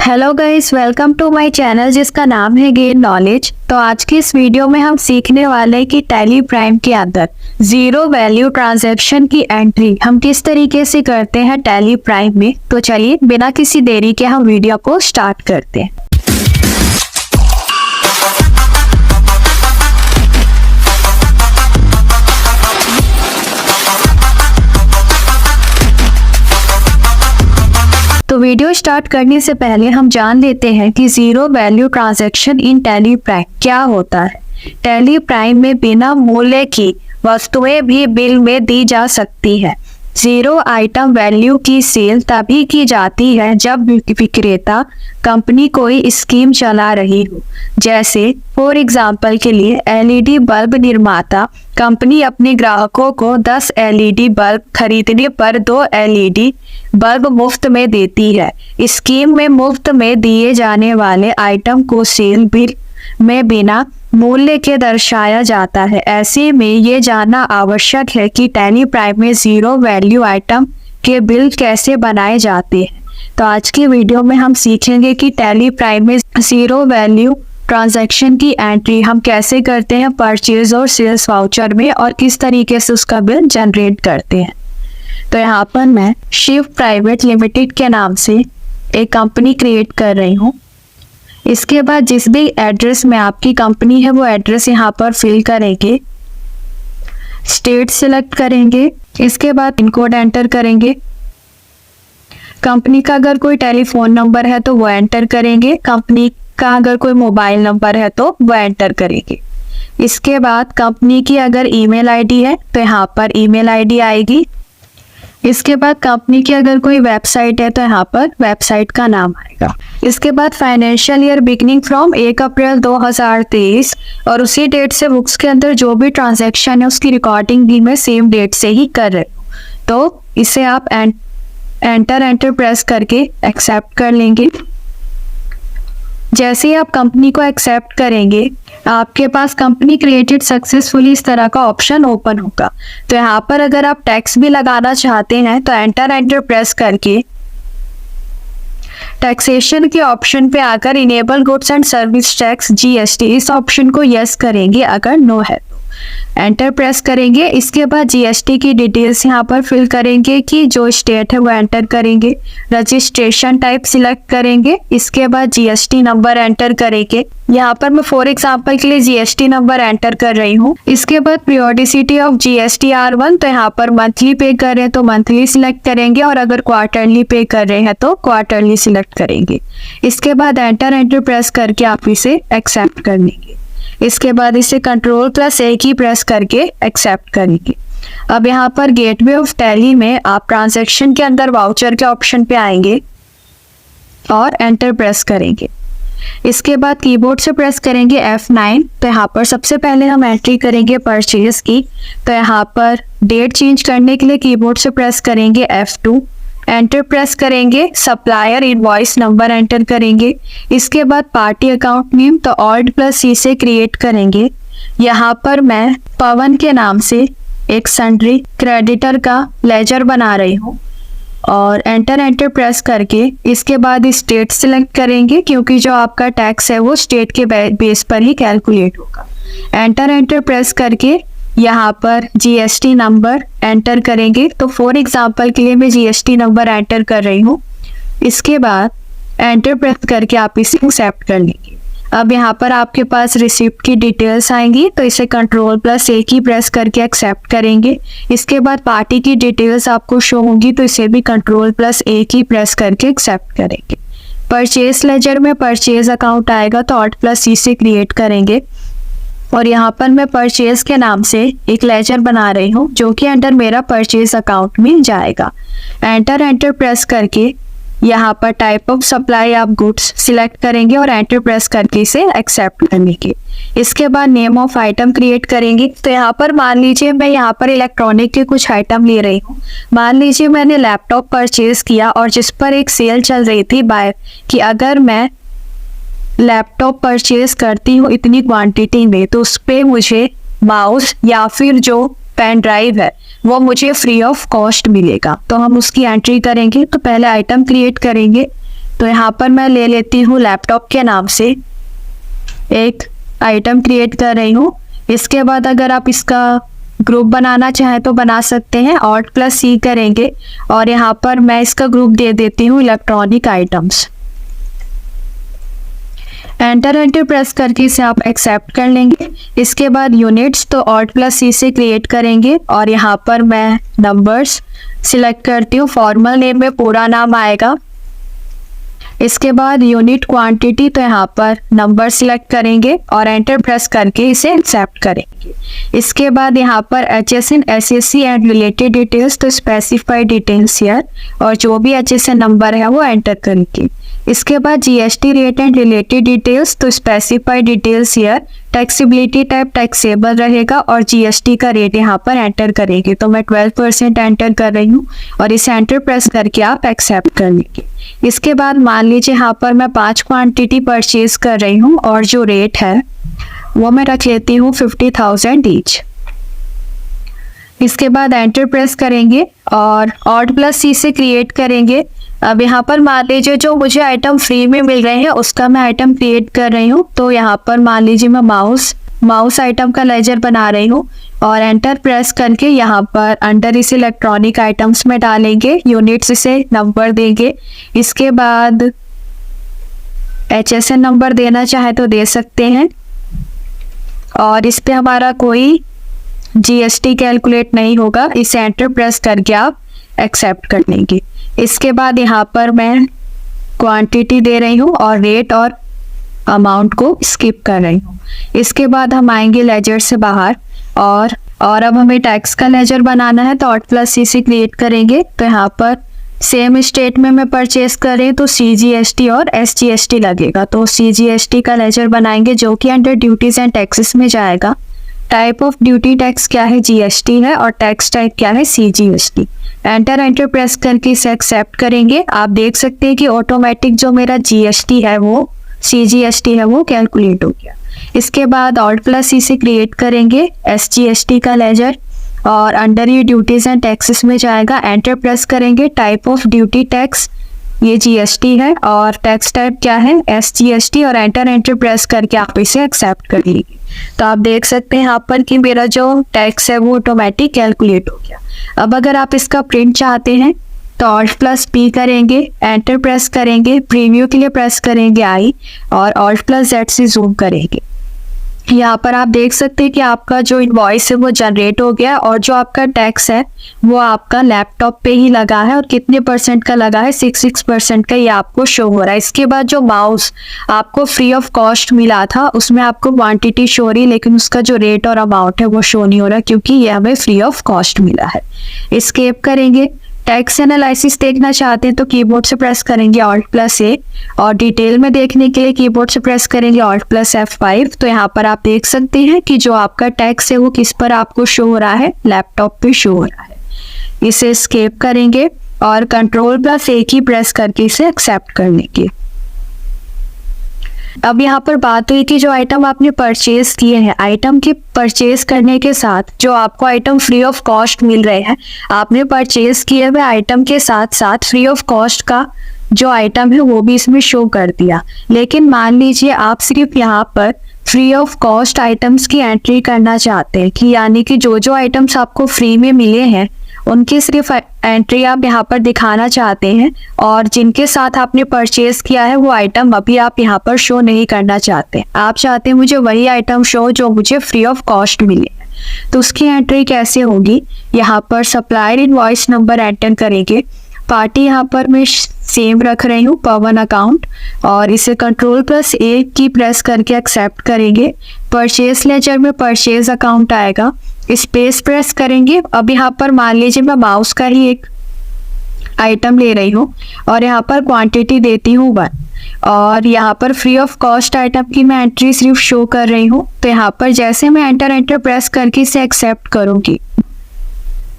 Hello guys, welcome to my channel जिसका नाम है गेन नॉलेज। तो आज की इस वीडियो में हम सीखने वाले हैं कि टैली प्राइम के अंदर जीरो वैल्यू ट्रांजैक्शन की एंट्री हम किस तरीके से करते हैं टैली प्राइम में। तो चलिए बिना किसी देरी के हम वीडियो को स्टार्ट करते हैं। तो वीडियो स्टार्ट करने से पहले हम जान लेते हैं कि zero value transaction in tally prime क्या होता है। टैली प्राइम में बिना मूल्य की वस्तुएं भी बिल में दी जा सकती है। जीरो आइटम वैल्यू की सेल तभी की जाती है जब विक्रेता कंपनी कोई स्कीम चला रही हो। जैसे फॉर एग्जांपल के लिए एलईडी बल्ब निर्माता कंपनी अपने ग्राहकों को 10 एलईडी बल्ब खरीदने पर 2 एलईडी बल्ब मुफ्त में देती है। स्कीम में मुफ्त में दिए जाने वाले आइटम को सेल बिल में बिना मूल्य के दर्शाया जाता है। ऐसे में ये जानना आवश्यक है कि टैली प्राइम में जीरो वैल्यू आइटम के बिल कैसे बनाए जाते हैं। तो आज की वीडियो में हम सीखेंगे कि टैली प्राइम में जीरो वैल्यू ट्रांजैक्शन की एंट्री हम कैसे करते हैं परचेज और सेल्स वाउचर में, और किस तरीके से उसका बिल जनरेट करते हैं। तो यहाँ पर मैं शिव प्राइवेट लिमिटेड के नाम से एक कंपनी क्रिएट कर रही हूँ। इसके बाद जिस भी एड्रेस में आपकी कंपनी है वो एड्रेस यहाँ पर फिल करेंगे, स्टेट सिलेक्ट करेंगे, इसके बाद पिन कोड एंटर करेंगे। कंपनी का अगर कोई टेलीफोन नंबर है तो वो एंटर करेंगे, कंपनी का अगर कोई मोबाइल नंबर है तो वो एंटर करेंगे। इसके बाद कंपनी की अगर ईमेल आईडी है तो यहाँ पर ईमेल आईडी आएगी। इसके बाद कंपनी की अगर कोई वेबसाइट है तो यहाँ पर वेबसाइट का नाम आएगा। इसके बाद फाइनेंशियल ईयर बिगनिंग फ्रॉम 1 अप्रैल 2023 और उसी डेट से बुक्स के अंदर जो भी ट्रांजैक्शन है उसकी रिकॉर्डिंग भी मैं सेम डेट से ही कर रही हूँ। तो इसे आप एंटर प्रेस करके एक्सेप्ट कर लेंगे। जैसे ही आप कंपनी को एक्सेप्ट करेंगे आपके पास कंपनी क्रिएटेड सक्सेसफुली इस तरह का ऑप्शन ओपन होगा। तो यहाँ पर अगर आप टैक्स भी लगाना चाहते हैं तो एंटर प्रेस करके टैक्सेशन के ऑप्शन पे आकर enable goods and service tax GST इस ऑप्शन को यस करेंगे। अगर नो है तो एंटर प्रेस करेंगे। इसके बाद जीएसटी की डिटेल्स यहाँ पर फिल करेंगे कि जो स्टेट है वो एंटर करेंगे, रजिस्ट्रेशन टाइप सिलेक्ट करेंगे। इसके बाद जीएसटी नंबर एंटर करेंगे। यहाँ पर मैं फॉर एग्जांपल के लिए जीएसटी नंबर एंटर कर रही हूँ। इसके बाद पीरियोडिसिटी ऑफ जीएसटी R1, तो यहाँ पर मंथली पे कर रहे हैं तो मंथली सिलेक्ट करेंगे, और अगर क्वार्टरली पे कर रहे हैं तो क्वार्टरली सिलेक्ट करेंगे। इसके बाद एंटर प्रेस करके आप इसे एक्सेप्ट कर लेंगे। इसके बाद इसे Ctrl+A की प्रेस करके एक्सेप्ट करेंगे। अब यहाँ पर गेटवे ऑफ टैली में आप ट्रांजैक्शन के अंदर वाउचर के ऑप्शन पे आएंगे और एंटर प्रेस करेंगे। इसके बाद कीबोर्ड से प्रेस करेंगे F9। तो यहाँ पर सबसे पहले हम एंट्री करेंगे परचेज की। तो यहाँ पर डेट चेंज करने के लिए कीबोर्ड से प्रेस करेंगे F2, एंटर प्रेस करेंगे। सप्लायर इनवॉइस नंबर एंटर करेंगे। इसके बाद पार्टी अकाउंट नेम तो Alt+C से क्रिएट करेंगे। यहाँ पर मैं पवन के नाम से एक सन्ड्री क्रेडिटर का लेजर बना रही हूँ, और एंटर प्रेस करके इसके बाद स्टेट सिलेक्ट करेंगे क्योंकि जो आपका टैक्स है वो स्टेट के बेस पर ही कैलकुलेट होगा। एंटर प्रेस करके यहाँ पर जीएसटी नंबर एंटर करेंगे। तो फॉर एग्जांपल के लिए मैं जीएसटी नंबर एंटर कर रही हूँ। इसके बाद एंटर प्रेस करके आप इसे एक्सेप्ट कर लेंगे। अब यहाँ पर आपके पास रिसिप्ट की डिटेल्स आएंगी, तो इसे Ctrl+A की प्रेस करके एक्सेप्ट करेंगे। इसके बाद पार्टी की डिटेल्स आपको शो होंगी, तो इसे भी Ctrl+A की प्रेस करके एक्सेप्ट करेंगे। परचेज लेजर में परचेज अकाउंट आएगा तो Alt+C से क्रिएट करेंगे, और यहाँ पर मैं परचेज के नाम से एक लेजर बना रही हूँ जो कि अंडर मेरा परचेज अकाउंट में जाएगा। एंटर प्रेस करके यहाँ पर टाइप ऑफ सप्लाई आप गुड्स सिलेक्ट करेंगे और एंटर प्रेस करके इसे एक्सेप्ट करेंगे। इसके बाद नेम ऑफ आइटम क्रिएट करेंगे। तो यहाँ पर मान लीजिए मैं यहाँ पर इलेक्ट्रॉनिक के कुछ आइटम ले रही हूँ। मान लीजिए मैंने लैपटॉप परचेज किया और जिस पर एक सेल चल रही थी बाय कि अगर मैं लैपटॉप परचेज करती हूँ इतनी क्वांटिटी में तो उस पर मुझे माउस या फिर जो पेन ड्राइव है वो मुझे फ्री ऑफ कॉस्ट मिलेगा। तो हम उसकी एंट्री करेंगे। तो पहले आइटम क्रिएट करेंगे, तो यहाँ पर मैं ले लेती हूँ लैपटॉप के नाम से एक आइटम क्रिएट कर रही हूँ। इसके बाद अगर आप इसका ग्रुप बनाना चाहें तो बना सकते हैं, Alt+C करेंगे और यहाँ पर मैं इसका ग्रुप दे देती हूँ इलेक्ट्रॉनिक आइटम्स। एंटर प्रेस करके इसे आप एक्सेप्ट कर लेंगे। इसके बाद यूनिट्स तो Alt+C से क्रिएट करेंगे और यहाँ पर मैं नंबर्स सिलेक्ट करती हूँ। फॉर्मल नेम में पूरा नाम आएगा। इसके बाद यूनिट क्वांटिटी तो यहाँ पर नंबर सिलेक्ट करेंगे और एंटर प्रेस करके इसे एक्सेप्ट करेंगे। इसके बाद यहाँ पर HSN SSC and related details तो स्पेसिफाई डिटेल्स हियर और जो भी HSN नंबर है वो एंटर करेंगे। इसके बाद GST rate and related details तो specify details here, taxability type taxable रहेगा और GST का रेट यहाँ पर एंटर करेंगे। तो मैं 12% एंटर कर रही हूँ और इसे एंटर प्रेस करके आप एक्सेप्ट कर लेंगे। इसके बाद मान लीजिए यहाँ पर मैं 5 क्वांटिटी परचेज कर रही हूँ और जो रेट है वो मैं रख लेती हूँ 50,000 ईच। इसके बाद एंटर प्रेस करेंगे और Alt+C से क्रिएट करेंगे। अब यहाँ पर मान लीजिए जो मुझे आइटम फ्री में मिल रहे हैं उसका मैं आइटम क्रिएट कर रही हूँ। तो यहाँ पर मान लीजिए मैं माउस आइटम का लेजर बना रही हूँ और एंटर प्रेस करके यहाँ पर अंडर इस इलेक्ट्रॉनिक आइटम्स में डालेंगे, यूनिट्स से नंबर देंगे। इसके बाद HSN नंबर देना चाहे तो दे सकते हैं और इस पे हमारा कोई GST कैलकुलेट नहीं होगा। इसे एंटर प्रेस करके आप एक्सेप्ट कर लेंगे। इसके बाद यहाँ पर मैं क्वांटिटी दे रही हूँ और रेट और अमाउंट को स्किप कर रही हूँ। इसके बाद हम आएंगे लेजर से बाहर और अब हमें टैक्स का लेजर बनाना है तो Alt+C से क्रिएट करेंगे। तो यहाँ पर सेम स्टेट में मैं परचेस कर रही हूँ तो CGST और SGST लगेगा। तो CGST का लेजर बनाएंगे जो कि अंडर ड्यूटीज एंड टैक्सेस में जाएगा। टाइप ऑफ ड्यूटी टैक्स क्या है, GST है और टैक्स टाइप क्या है, CGST। एंटर प्रेस करके इसे एक्सेप्ट करेंगे। आप देख सकते हैं कि ऑटोमेटिक जो मेरा GST है वो CGST है वो कैलकुलेट हो गया। इसके बाद Alt+C से क्रिएट करेंगे SGST का लेजर और अंडर ये ड्यूटीज एंड टैक्सेस में जाएगा। एंटर प्रेस करेंगे। टाइप ऑफ ड्यूटी टैक्स ये GST है और टैक्स टाइप क्या है, SGST और एंटर प्रेस करके आप इसे एक्सेप्ट कर लीजिए। तो आप देख सकते हैं यहाँ पर कि मेरा जो टैक्स है वो ऑटोमेटिक कैलकुलेट हो गया। अब अगर आप इसका प्रिंट चाहते हैं तो Alt+P करेंगे, एंटर प्रेस करेंगे, प्रीव्यू के लिए प्रेस करेंगे I और Alt+Z से जूम करेंगे। यहाँ पर आप देख सकते हैं कि आपका जो इनवॉइस है वो जनरेट हो गया और जो आपका टैक्स है वो आपका लैपटॉप पे ही लगा है और कितने % का लगा है, 66% का ये आपको शो हो रहा है। इसके बाद जो माउस आपको फ्री ऑफ कॉस्ट मिला था उसमें आपको क्वांटिटी शो हो रही, लेकिन उसका जो रेट और अमाउंट है वो शो नहीं हो रहा क्योंकि ये हमें फ्री ऑफ कॉस्ट मिला है। एस्केप करेंगे। टैक्स एनालिसिस देखना चाहते हैं तो कीबोर्ड से प्रेस करेंगे Alt+A और डिटेल में देखने के लिए कीबोर्ड से प्रेस करेंगे Alt+F5। तो यहाँ पर आप देख सकते हैं कि जो आपका टैक्स है वो किस पर आपको शो हो रहा है, लैपटॉप पे शो हो रहा है। इसे एस्केप करेंगे और Ctrl+A की प्रेस करके इसे एक्सेप्ट कर लेंगे। अब यहाँ पर बात हुई कि जो आइटम आपने परचेज किए हैं, आइटम के परचेज करने के साथ जो आपको आइटम फ्री ऑफ कॉस्ट मिल रहे हैं, आपने परचेज किए हुए आइटम के साथ साथ फ्री ऑफ कॉस्ट का जो आइटम है वो भी इसमें शो कर दिया। लेकिन मान लीजिए आप सिर्फ यहाँ पर फ्री ऑफ कॉस्ट आइटम्स की एंट्री करना चाहते हैं कि यानी कि जो आइटम्स आपको फ्री में मिले हैं उनकी सिर्फ एंट्री आप यहाँ पर दिखाना चाहते हैं और जिनके साथ आपने परचेज किया है वो आइटम अभी आप यहाँ पर शो नहीं करना चाहते। आप चाहते हैं मुझे वही आइटम शो जो मुझे फ्री ऑफ कॉस्ट मिले। तो उसकी एंट्री कैसे होगी, यहाँ पर सप्लायर इनवॉइस नंबर एंटर करेंगे। पार्टी यहाँ पर मैं सेम रख रही हूँ, पवन अकाउंट, और इसे Ctrl+A की प्रेस करके एक्सेप्ट करेंगे। परचेज लेजर में परचेज अकाउंट आएगा, स्पेस प्रेस करेंगे। अब यहाँ पर मान लीजिए मैं माउस का ही एक आइटम ले रही हूँ और यहाँ पर क्वांटिटी देती हूँ 1 और यहाँ पर फ्री ऑफ कॉस्ट आइटम की मैं एंट्री सिर्फ शो कर रही हूँ। तो यहाँ पर जैसे मैं एंटर प्रेस करके इसे एक्सेप्ट करूँगी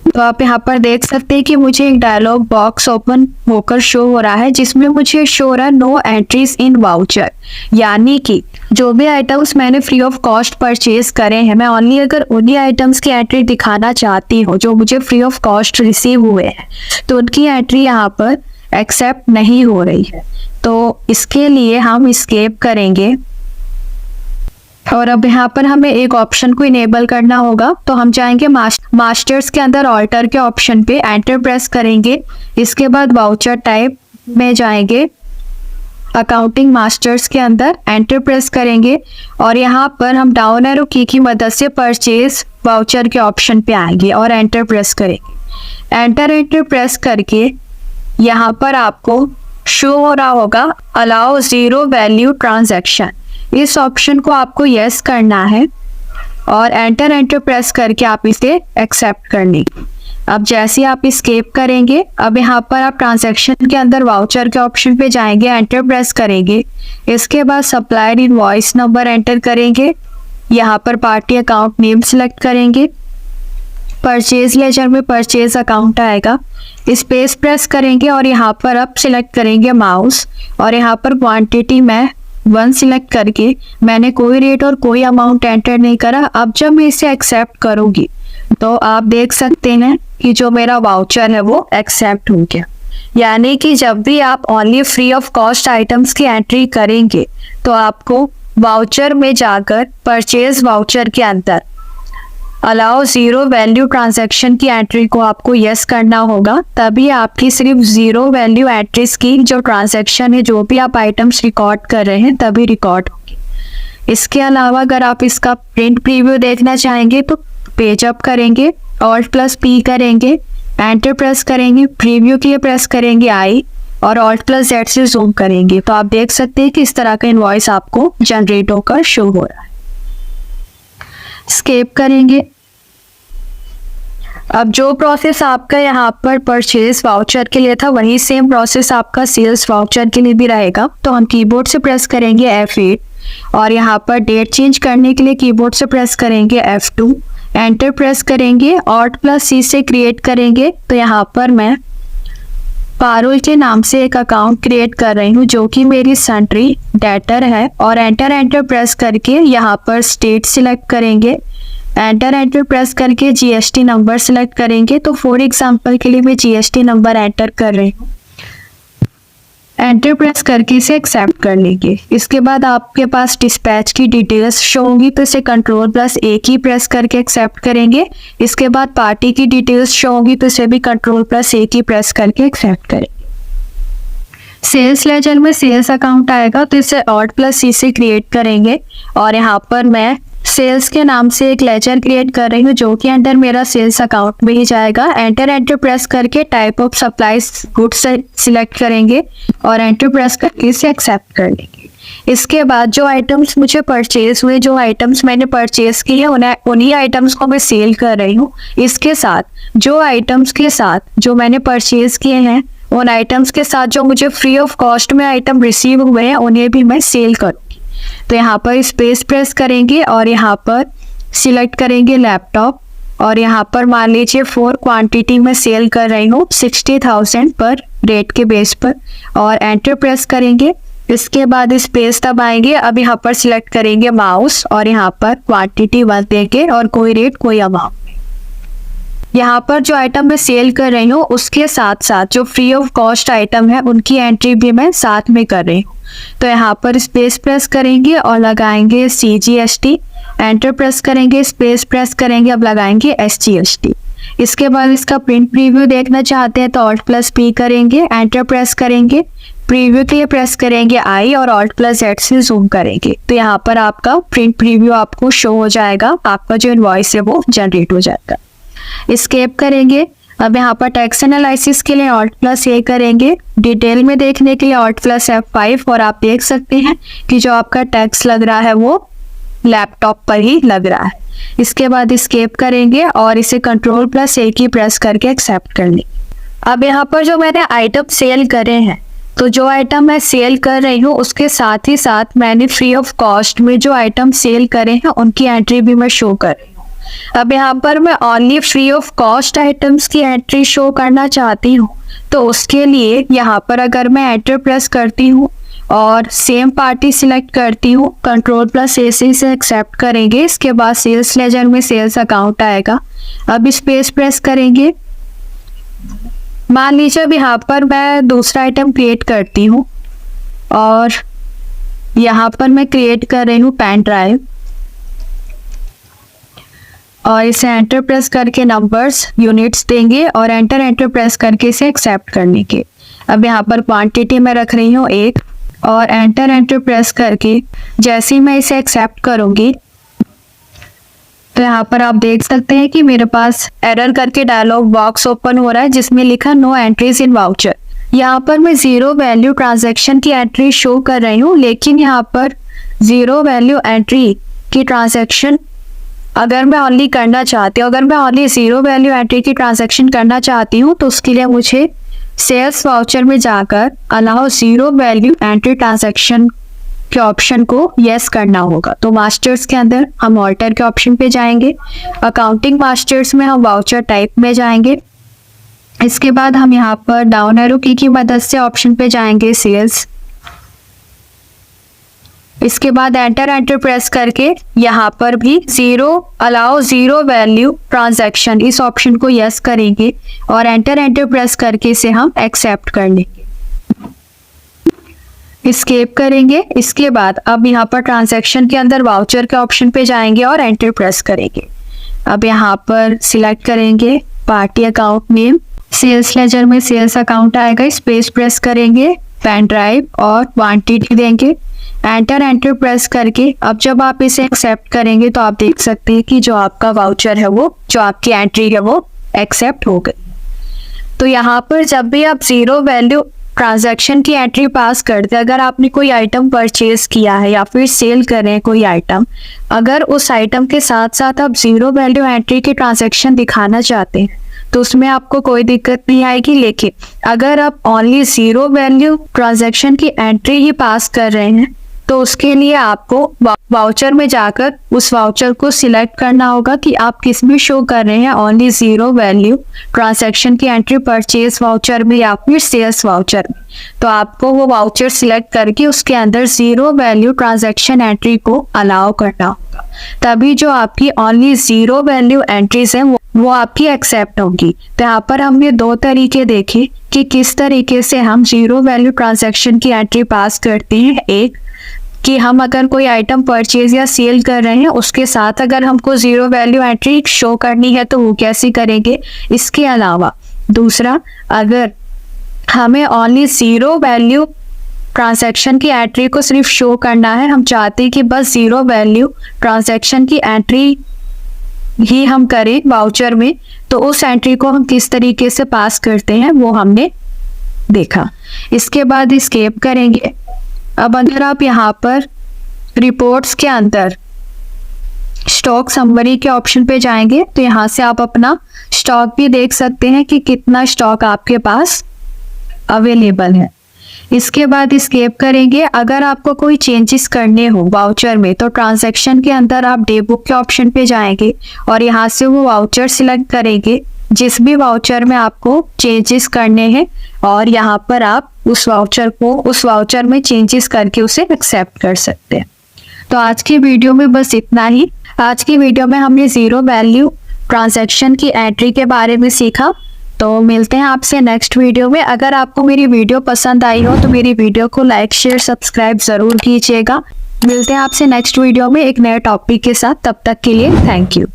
तो आप यहाँ पर देख सकते हैं कि मुझे एक डायलॉग बॉक्स ओपन होकर शो हो रहा है जिसमें मुझे शो हो रहा है नो एंट्रीज इन वाउचर, यानी कि जो भी आइटम्स मैंने फ्री ऑफ कॉस्ट परचेज करे हैं मैं ओनली अगर उन्हीं आइटम्स की एंट्री दिखाना चाहती हूँ जो मुझे फ्री ऑफ कॉस्ट रिसीव हुए हैं तो उनकी एंट्री यहाँ पर एक्सेप्ट नहीं हो रही है। तो इसके लिए हम एस्केप करेंगे और अब यहाँ पर हमें एक ऑप्शन को इनेबल करना होगा। तो हम जाएंगे मास्टर्स के अंदर ऑल्टर के ऑप्शन पे, एंटर प्रेस करेंगे। इसके बाद वाउचर टाइप में जाएंगे, अकाउंटिंग मास्टर्स के अंदर एंटर प्रेस करेंगे और यहाँ पर हम डाउन एरो की मदद से परचेज वाउचर के ऑप्शन पे आएंगे और एंटर प्रेस करेंगे। एंटर प्रेस करके यहाँ पर आपको शो हो रहा होगा अलाउ जीरो वैल्यू ट्रांजैक्शन। इस ऑप्शन को आपको यस करना है और एंटर प्रेस करके आप इसे एक्सेप्ट कर लेंगे। अब जैसे आप एस्केप करेंगे, अब यहाँ पर आप ट्रांजैक्शन के अंदर वाउचर के ऑप्शन पे जाएंगे, एंटर प्रेस करेंगे। इसके बाद सप्लायर इनवॉइस नंबर एंटर करेंगे, यहाँ पर पार्टी अकाउंट नेम सिलेक्ट करेंगे, परचेज लेजर में परचेज अकाउंट आएगा, स्पेस प्रेस करेंगे और यहाँ पर आप सिलेक्ट करेंगे माउस और यहाँ पर क्वांटिटी में 1 सिलेक्ट करके मैंने कोई रेट और कोई अमाउंट एंटर नहीं करा। अब जब मैं इसे एक्सेप्ट करूंगी तो आप देख सकते हैं कि जो मेरा वाउचर है वो एक्सेप्ट हो गया। यानी कि जब भी आप only free of cost items की एंट्री करेंगे तो आपको वाउचर में जाकर परचेज वाउचर के अंदर अलाउ जीरो वैल्यू ट्रांजैक्शन की एंट्री को आपको यस करना होगा, तभी आपकी सिर्फ जीरो वैल्यू एंट्रीज की जो ट्रांजैक्शन है, जो भी आप आइटम्स रिकॉर्ड कर रहे हैं तभी रिकॉर्ड होगी। इसके अलावा अगर आप इसका प्रिंट प्रीव्यू देखना चाहेंगे तो पेज अप करेंगे, Alt+P करेंगे, एंटर प्रेस करेंगे, प्रीव्यू के लिए प्रेस करेंगे आई और Alt+Z से जूम करेंगे तो आप देख सकते हैं कि इस तरह का इनवॉइस आपको जनरेट होकर शो हो रहा है। स्केप करेंगे। अब जो प्रोसेस आपका यहाँ पर परचेज वाउचर के लिए था वही सेम प्रोसेस आपका सेल्स वाउचर के लिए भी रहेगा। तो हम कीबोर्ड से प्रेस करेंगे F8 और यहाँ पर डेट चेंज करने के लिए कीबोर्ड से प्रेस करेंगे F2, एंटर प्रेस करेंगे, Alt+C से क्रिएट करेंगे। तो यहाँ पर मैं पारुल के नाम से एक अकाउंट क्रिएट कर रही हूँ जो कि मेरी सन्ट्री डेटर है और एंटर प्रेस करके यहाँ पर स्टेट सिलेक्ट करेंगे, एंटर प्रेस करके GST नंबर सिलेक्ट करेंगे। तो फॉर एग्जांपल के लिए मैं GST नंबर एंटर कर रही हूँ, एंटर प्रेस करके इसे एक्सेप्ट कर लेंगे। इसके बाद आपके पास डिस्पैच की डिटेल्स शो होंगी तो इसे Ctrl+A की प्रेस करके एक्सेप्ट करेंगे। इसके बाद पार्टी की डिटेल्स शो होंगी तो इसे भी Ctrl+A की प्रेस करके एक्सेप्ट करेंगे। सेल्स लेजर में सेल्स अकाउंट आएगा तो इसे Alt+C से क्रिएट करेंगे और यहाँ पर मैं सेल्स के नाम से एक लेजर क्रिएट कर रही हूँ जो कि अंडर मेरा सेल्स अकाउंट में ही जाएगा। एंटर प्रेस करके type of supplies goods select करेंगे और एंटर प्रेस करके इसे एक्सेप्ट कर लेंगे। इसके बाद जो आइटम्स मुझे परचेज हुए, जो आइटम्स मैंने परचेज किए उन्हीं आइटम्स को मैं सेल कर रही हूँ। इसके साथ जो आइटम्स के साथ जो मैंने परचेज किए हैं उन आइटम्स के साथ जो मुझे फ्री ऑफ कॉस्ट में आइटम रिसीव हुए हैं उन्हें भी मैं सेल करूँगी। तो यहाँ पर स्पेस प्रेस करेंगे और यहाँ पर सिलेक्ट करेंगे लैपटॉप और यहाँ पर मान लीजिए 4 क्वांटिटी में सेल कर रही हूँ 60,000 पर रेट के बेस पर और एंटर प्रेस करेंगे। इसके बाद स्पेस दबाएंगे। अब यहाँ पर सिलेक्ट करेंगे माउस और यहाँ पर क्वांटिटी 1 देंगे और कोई रेट कोई अमाउंट। यहाँ पर जो आइटम मैं सेल कर रही हूँ उसके साथ साथ जो फ्री ऑफ कॉस्ट आइटम है उनकी एंट्री भी मैं साथ में कर रही हूँ। तो यहाँ पर स्पेस प्रेस करेंगे और लगाएंगे CGST, एंटर प्रेस करेंगे, स्पेस प्रेस करेंगे, अब लगाएंगे SGST। इसके बाद इसका प्रिंट प्रीव्यू देखना चाहते हैं तो Alt+P करेंगे, एंटर प्रेस करेंगे, प्रीव्यू के लिए प्रेस करेंगे I और Alt+Z से जूम करेंगे। तो यहाँ पर आपका प्रिंट प्रीव्यू आपको शो हो जाएगा, आपका जो इनवॉइस है वो जनरेट हो जाएगा। एस्केप करेंगे। अब यहाँ पर टैक्स एनालिसिस के लिए Alt+A करेंगे, डिटेल में देखने के लिए Alt+F5 और आप देख सकते हैं कि जो आपका टैक्स लग रहा है वो लैपटॉप पर ही लग रहा है। इसके बाद एस्केप करेंगे और इसे Ctrl+A की प्रेस करके एक्सेप्ट कर लेंगे। अब यहाँ पर जो मैंने आइटम सेल करे हैं तो जो आइटम मैं सेल कर रही हूँ उसके साथ ही साथ मैंने फ्री ऑफ कॉस्ट में जो आइटम सेल करे हैं उनकी एंट्री भी मैं शो कर रही हूँ। अब यहाँ पर मैं only free of cost items की एंट्री शो करना चाहती हूँ तो उसके लिए यहाँ पर अगर मैं एंटर प्रेस करती हूँ और सेम पार्टी सिलेक्ट करती हूँ, Ctrl+A से एक्सेप्ट करेंगे। इसके बाद सेल्स लेजर में सेल्स अकाउंट आएगा। अब स्पेस प्रेस करेंगे। मान लीजिए अब यहाँ पर मैं दूसरा आइटम क्रिएट करती हूँ और यहाँ पर मैं क्रिएट कर रही हूँ पेन ड्राइव और इसे एंटर प्रेस करके नंबर्स यूनिट्स देंगे और एंटर प्रेस करके इसे एक्सेप्ट करने के। अब यहाँ पर क्वांटिटी में रख रही हूँ 1 और एंटर प्रेस करके जैसे ही मैं इसे एक्सेप्ट करूँगी तो यहाँ पर आप देख सकते हैं कि मेरे पास एरर करके डायलॉग बॉक्स ओपन हो रहा है जिसमें लिखा नो एंट्रीज इन वाउचर। यहाँ पर मैं 0 वैल्यू ट्रांजैक्शन की एंट्री शो कर रही हूँ, लेकिन यहाँ पर 0 वैल्यू एंट्री की ट्रांजैक्शन अगर मैं ओनली करना चाहती हूँ, अगर मैं ओनली 0 वैल्यू एंट्री की ट्रांजैक्शन करना चाहती हूँ तो उसके लिए मुझे सेल्स वाउचर में जाकर अलाउ 0 वैल्यू एंट्री ट्रांजैक्शन के ऑप्शन को यस करना होगा। तो मास्टर्स के अंदर हम ऑल्टर के ऑप्शन पे जाएंगे, अकाउंटिंग मास्टर्स में हम वाउचर टाइप में जाएंगे। इसके बाद हम यहाँ पर डाउन एरो की मदद से ऑप्शन पे जाएंगे सेल्स। इसके बाद एंटर प्रेस करके यहाँ पर भी अलाउ 0 वैल्यू ट्रांजैक्शन इस ऑप्शन को यस करेंगे और एंटर प्रेस करके इसे हम एक्सेप्ट कर लेंगे, एस्केप करेंगे। इसके बाद अब यहाँ पर ट्रांजैक्शन के अंदर वाउचर के ऑप्शन पे जाएंगे और एंटर प्रेस करेंगे। अब यहाँ पर सिलेक्ट करेंगे party account name, sales ledger में सेल्स अकाउंट आएगा, स्पेस प्रेस करेंगे, पेन ड्राइव और क्वांटिटी देंगे, एंटर प्रेस करके अब जब आप इसे एक्सेप्ट करेंगे तो आप देख सकते हैं कि जो आपका वाउचर है वो, जो आपकी एंट्री है वो एक्सेप्ट हो गई। तो यहाँ पर जब भी आप 0 वैल्यू ट्रांजैक्शन की एंट्री पास करते हैं, अगर आपने कोई आइटम परचेज किया है या फिर सेल कर रहे हैं कोई आइटम, अगर उस आइटम के साथ साथ आप 0 वैल्यू एंट्री की ट्रांजैक्शन दिखाना चाहते हैं तो उसमें आपको कोई दिक्कत नहीं आएगी। लेकिन अगर आप ओनली 0 वैल्यू ट्रांजैक्शन की एंट्री ही पास कर रहे हैं तो उसके लिए आपको वाउचर में जाकर उस वाउचर को सिलेक्ट करना होगा कि आप किस में शो कर रहे हैं, ओनली 0 वैल्यू ट्रांजैक्शन की एंट्री परचेज वाउचर में या फिर सेल्स वाउचर में। तो आपको वो वाउचर सिलेक्ट करके उसके अंदर 0 वैल्यू ट्रांजैक्शन एंट्री को अलाउ करना होगा, तभी जो आपकी ओनली 0 वैल्यू एंट्रीज हैं वो आपकी एक्सेप्ट होगी। तो यहाँ पर हमने 2 तरीके देखे कि किस तरीके से हम 0 वैल्यू ट्रांजैक्शन की एंट्री पास करते हैं। एक कि हम अगर कोई आइटम परचेज या सेल कर रहे हैं उसके साथ अगर हमको 0 वैल्यू एंट्री शो करनी है तो वो कैसे करेंगे। इसके अलावा दूसरा, अगर हमें ओनली 0 वैल्यू ट्रांजैक्शन की एंट्री को सिर्फ शो करना है, हम चाहते हैं कि बस 0 वैल्यू ट्रांजैक्शन की एंट्री ही हम करें वाउचर में, तो उस एंट्री को हम किस तरीके से पास करते हैं वो हमने देखा। इसके बाद एस्केप करेंगे। अब अगर आप यहाँ पर रिपोर्ट्स के अंदर स्टॉक समरी के ऑप्शन पे जाएंगे तो यहाँ से आप अपना स्टॉक भी देख सकते हैं कि कितना स्टॉक आपके पास अवेलेबल है। इसके बाद एस्केप करेंगे। अगर आपको कोई चेंजेस करने हो वाउचर में तो ट्रांजैक्शन के अंदर आप डे बुक के ऑप्शन पे जाएंगे और यहाँ से वो वाउचर सिलेक्ट करेंगे जिस भी वाउचर में आपको चेंजेस करने हैं और यहाँ पर आप उस वाउचर में चेंजेस करके उसे एक्सेप्ट कर सकते हैं। तो आज की वीडियो में बस इतना ही। आज की वीडियो में हमने 0 वैल्यू ट्रांजैक्शन की एंट्री के बारे में सीखा। तो मिलते हैं आपसे नेक्स्ट वीडियो में। अगर आपको मेरी वीडियो पसंद आई हो तो मेरी वीडियो को लाइक शेयर सब्सक्राइब ज़रूर कीजिएगा। मिलते हैं आपसे नेक्स्ट वीडियो में एक नए टॉपिक के साथ। तब तक के लिए थैंक यू।